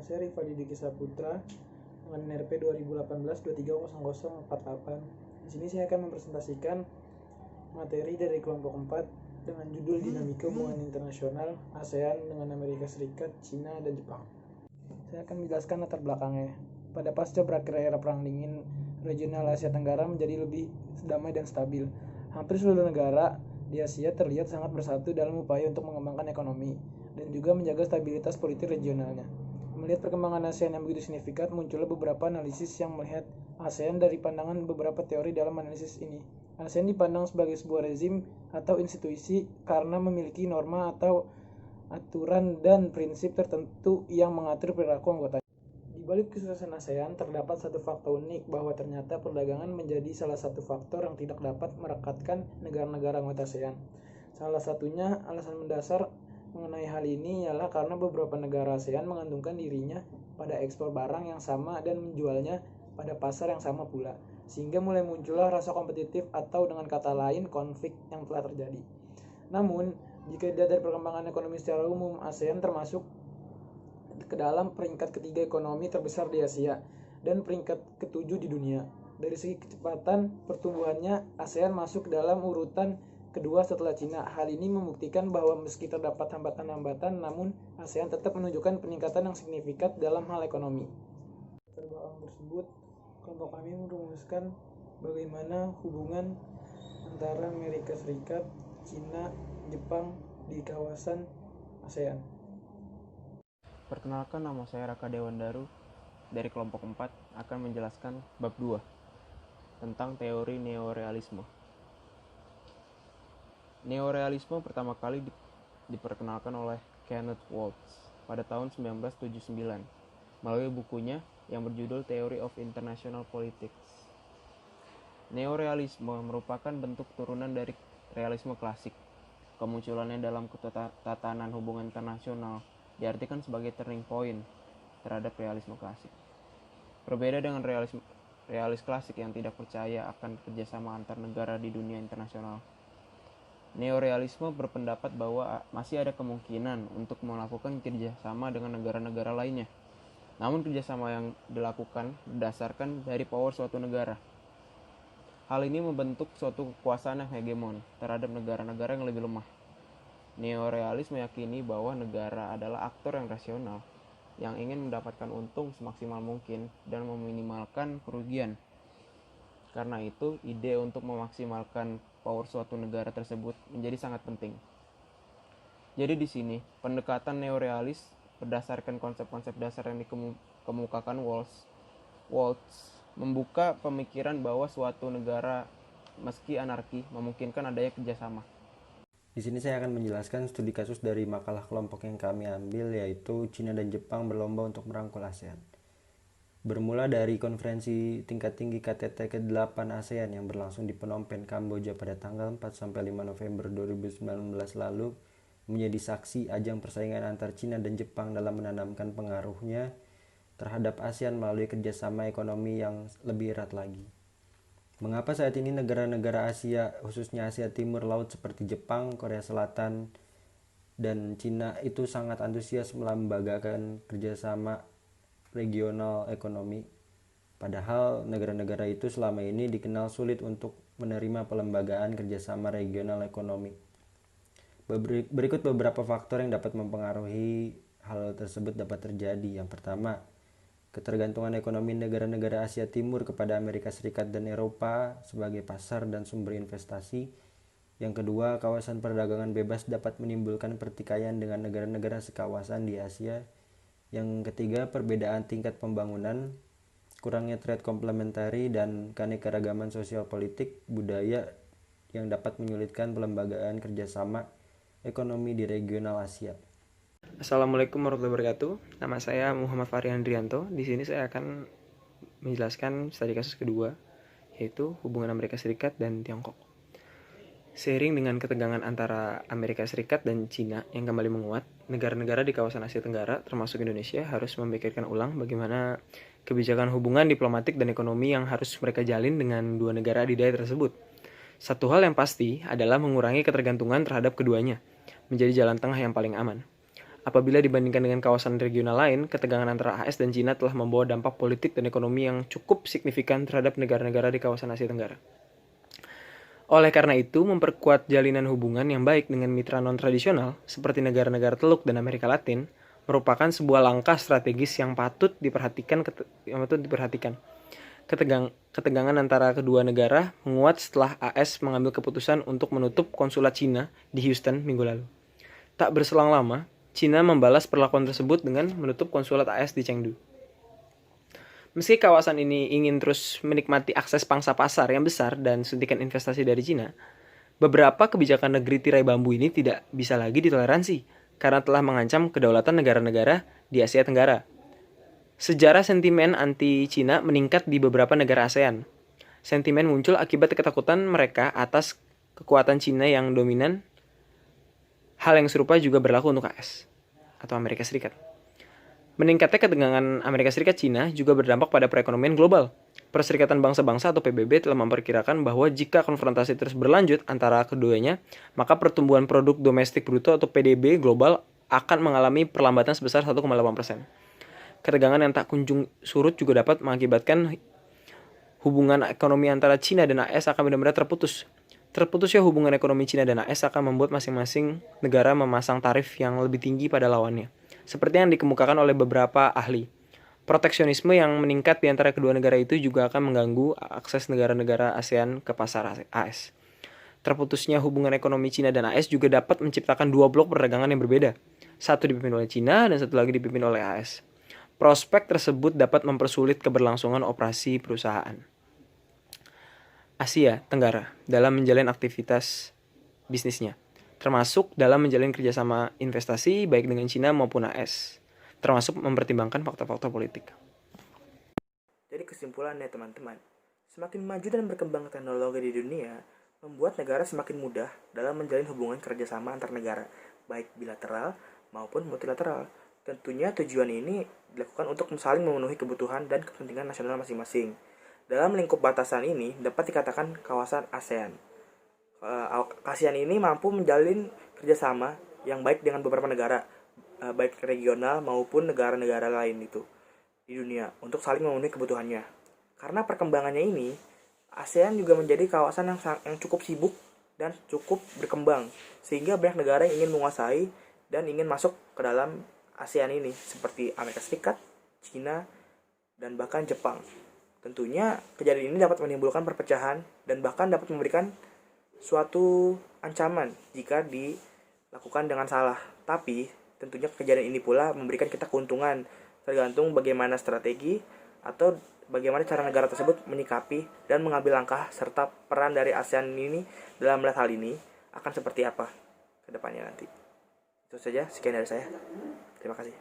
saya Rifadi Diki Saputra dengan NRP 2018-230048. Di sini saya akan mempresentasikan materi dari kelompok 4 dengan judul Dinamika Hubungan Internasional ASEAN dengan Amerika Serikat, Cina, dan Jepang. Saya akan menjelaskan latar belakangnya. Pada pasca berakhir era Perang Dingin, regional Asia Tenggara menjadi lebih damai dan stabil. Hampir seluruh negara di Asia terlihat sangat bersatu dalam upaya untuk mengembangkan ekonomi dan juga menjaga stabilitas politik regionalnya. Melihat perkembangan ASEAN yang begitu signifikan, muncullah beberapa analisis yang melihat ASEAN dari pandangan beberapa teori dalam analisis ini. ASEAN dipandang sebagai sebuah rezim atau institusi karena memiliki norma atau aturan dan prinsip tertentu yang mengatur perilaku anggotanya. Di balik kesuksesan ASEAN, terdapat satu fakta unik bahwa ternyata perdagangan menjadi salah satu faktor yang tidak dapat merekatkan negara-negara anggota ASEAN. Salah satunya alasan mendasar mengenai hal ini ialah karena beberapa negara ASEAN menggantungkan dirinya pada ekspor barang yang sama dan menjualnya pada pasar yang sama pula, sehingga mulai muncullah rasa kompetitif atau dengan kata lain konflik yang telah terjadi. Namun, jika dilihat dari perkembangan ekonomi secara umum, ASEAN termasuk ke dalam peringkat ketiga ekonomi terbesar di Asia dan peringkat ketujuh di dunia. Dari segi kecepatan pertumbuhannya, ASEAN masuk ke dalam urutan kedua setelah Cina. Hal ini membuktikan bahwa meski terdapat hambatan-hambatan, namun ASEAN tetap menunjukkan peningkatan yang signifikan dalam hal ekonomi. Terbelakang tersebut, kelompok kami merumuskan bagaimana hubungan antara Amerika Serikat, Cina, Jepang di kawasan ASEAN. Perkenalkan, nama saya Raka Dewandaru dari kelompok 4 akan menjelaskan bab 2 tentang teori neorealisme. Neorealisme pertama kali diperkenalkan oleh Kenneth Waltz pada tahun 1979 melalui bukunya yang berjudul Theory of International Politics. Neorealisme merupakan bentuk turunan dari realisme klasik. Kemunculannya dalam tatanan hubungan internasional diartikan sebagai turning point terhadap realisme klasik. Berbeda dengan realis klasik yang tidak percaya akan kerjasama antar negara di dunia internasional. Neorealisme berpendapat bahwa masih ada kemungkinan untuk melakukan kerjasama dengan negara-negara lainnya. Namun kerjasama yang dilakukan berdasarkan dari power suatu negara. Hal ini membentuk suatu kekuasaan yang hegemon terhadap negara-negara yang lebih lemah. Neorealis meyakini bahwa negara adalah aktor yang rasional, yang ingin mendapatkan untung semaksimal mungkin dan meminimalkan kerugian. Karena itu, ide untuk memaksimalkan power suatu negara tersebut menjadi sangat penting. Jadi di sini, pendekatan neorealis berdasarkan konsep-konsep dasar yang dikemukakan Waltz membuka pemikiran bahwa suatu negara meski anarki memungkinkan adanya kerjasama. Di sini saya akan menjelaskan studi kasus dari makalah kelompok yang kami ambil, yaitu Cina dan Jepang berlomba untuk merangkul ASEAN. Bermula dari konferensi tingkat tinggi KTT ke-8 ASEAN yang berlangsung di Phnom Penh, Kamboja pada tanggal 4-5 November 2019 lalu, menjadi saksi ajang persaingan antar Cina dan Jepang dalam menanamkan pengaruhnya terhadap ASEAN melalui kerjasama ekonomi yang lebih erat lagi. Mengapa saat ini negara-negara Asia, khususnya Asia Timur Laut seperti Jepang, Korea Selatan, dan Cina itu sangat antusias melembagakan kerjasama regional ekonomi? Padahal negara-negara itu selama ini dikenal sulit untuk menerima pelembagaan kerjasama regional ekonomi. Berikut beberapa faktor yang dapat mempengaruhi hal tersebut dapat terjadi. Yang pertama, ketergantungan ekonomi negara-negara Asia Timur kepada Amerika Serikat dan Eropa sebagai pasar dan sumber investasi. Yang kedua, kawasan perdagangan bebas dapat menimbulkan pertikaian dengan negara-negara sekawasan di Asia. Yang ketiga, perbedaan tingkat pembangunan, kurangnya trade komplementari, dan keanekaragaman sosial politik budaya yang dapat menyulitkan pelembagaan kerjasama ekonomi di regional Asia. Assalamualaikum warahmatullahi wabarakatuh. Nama saya Muhammad Fahri Handrianto. Di sini saya akan menjelaskan studi kasus kedua, yaitu hubungan Amerika Serikat dan Tiongkok. Seiring dengan ketegangan antara Amerika Serikat dan Cina yang kembali menguat, negara-negara di kawasan Asia Tenggara, termasuk Indonesia, harus memikirkan ulang bagaimana kebijakan hubungan diplomatik dan ekonomi yang harus mereka jalin dengan dua negara adidaya tersebut. Satu hal yang pasti adalah mengurangi ketergantungan terhadap keduanya, menjadi jalan tengah yang paling aman. Apabila dibandingkan dengan kawasan regional lain, ketegangan antara AS dan Cina telah membawa dampak politik dan ekonomi yang cukup signifikan terhadap negara-negara di kawasan Asia Tenggara. Oleh karena itu, memperkuat jalinan hubungan yang baik dengan mitra non-tradisional seperti negara-negara Teluk dan Amerika Latin merupakan sebuah langkah strategis yang patut diperhatikan. Ketegangan antara kedua negara menguat setelah AS mengambil keputusan untuk menutup konsulat Cina di Houston minggu lalu. Tak berselang lama, Cina membalas perlakuan tersebut dengan menutup konsulat AS di Chengdu. Meski kawasan ini ingin terus menikmati akses pangsa pasar yang besar dan suntikan investasi dari Cina, beberapa kebijakan negeri tirai bambu ini tidak bisa lagi ditoleransi karena telah mengancam kedaulatan negara-negara di Asia Tenggara. Sejarah sentimen anti-Cina meningkat di beberapa negara ASEAN. Sentimen muncul akibat ketakutan mereka atas kekuatan Cina yang dominan. Hal yang serupa juga berlaku untuk AS atau Amerika Serikat. Meningkatnya ketegangan Amerika Serikat-Cina juga berdampak pada perekonomian global. Perserikatan Bangsa-Bangsa atau PBB telah memperkirakan bahwa jika konfrontasi terus berlanjut antara keduanya, maka pertumbuhan produk domestik bruto atau PDB global akan mengalami perlambatan sebesar 1,8%. Ketegangan yang tak kunjung surut juga dapat mengakibatkan hubungan ekonomi antara Cina dan AS akan benar-benar terputus. Terputusnya hubungan ekonomi Cina dan AS akan membuat masing-masing negara memasang tarif yang lebih tinggi pada lawannya, seperti yang dikemukakan oleh beberapa ahli. Proteksionisme yang meningkat di antara kedua negara itu juga akan mengganggu akses negara-negara ASEAN ke pasar AS. Terputusnya hubungan ekonomi Cina dan AS juga dapat menciptakan dua blok perdagangan yang berbeda. Satu dipimpin oleh Cina dan satu lagi dipimpin oleh AS. Prospek tersebut dapat mempersulit keberlangsungan operasi perusahaan Asia Tenggara dalam menjalin aktivitas bisnisnya, termasuk dalam menjalin kerjasama investasi baik dengan Cina maupun AS, termasuk mempertimbangkan faktor-faktor politik. Jadi kesimpulannya teman-teman, semakin maju dan berkembang teknologi di dunia, membuat negara semakin mudah dalam menjalin hubungan kerjasama antar negara, baik bilateral maupun multilateral. Tentunya tujuan ini dilakukan untuk saling memenuhi kebutuhan dan kepentingan nasional masing-masing. Dalam lingkup batasan ini dapat dikatakan kawasan ASEAN. ASEAN ini mampu menjalin kerjasama yang baik dengan beberapa negara, baik regional maupun negara-negara lain itu di dunia untuk saling memenuhi kebutuhannya. Karena perkembangannya ini, ASEAN juga menjadi kawasan yang cukup sibuk dan cukup berkembang, sehingga banyak negara yang ingin menguasai dan ingin masuk ke dalam ASEAN ini, seperti Amerika Serikat, Cina, dan bahkan Jepang. Tentunya kejadian ini dapat menimbulkan perpecahan dan bahkan dapat memberikan suatu ancaman jika dilakukan dengan salah. Tapi tentunya kejadian ini pula memberikan kita keuntungan, tergantung bagaimana strategi atau bagaimana cara negara tersebut menyikapi dan mengambil langkah serta peran dari ASEAN ini dalam melihat hal ini akan seperti apa ke depannya nanti. Itu saja, sekian dari saya. Terima kasih.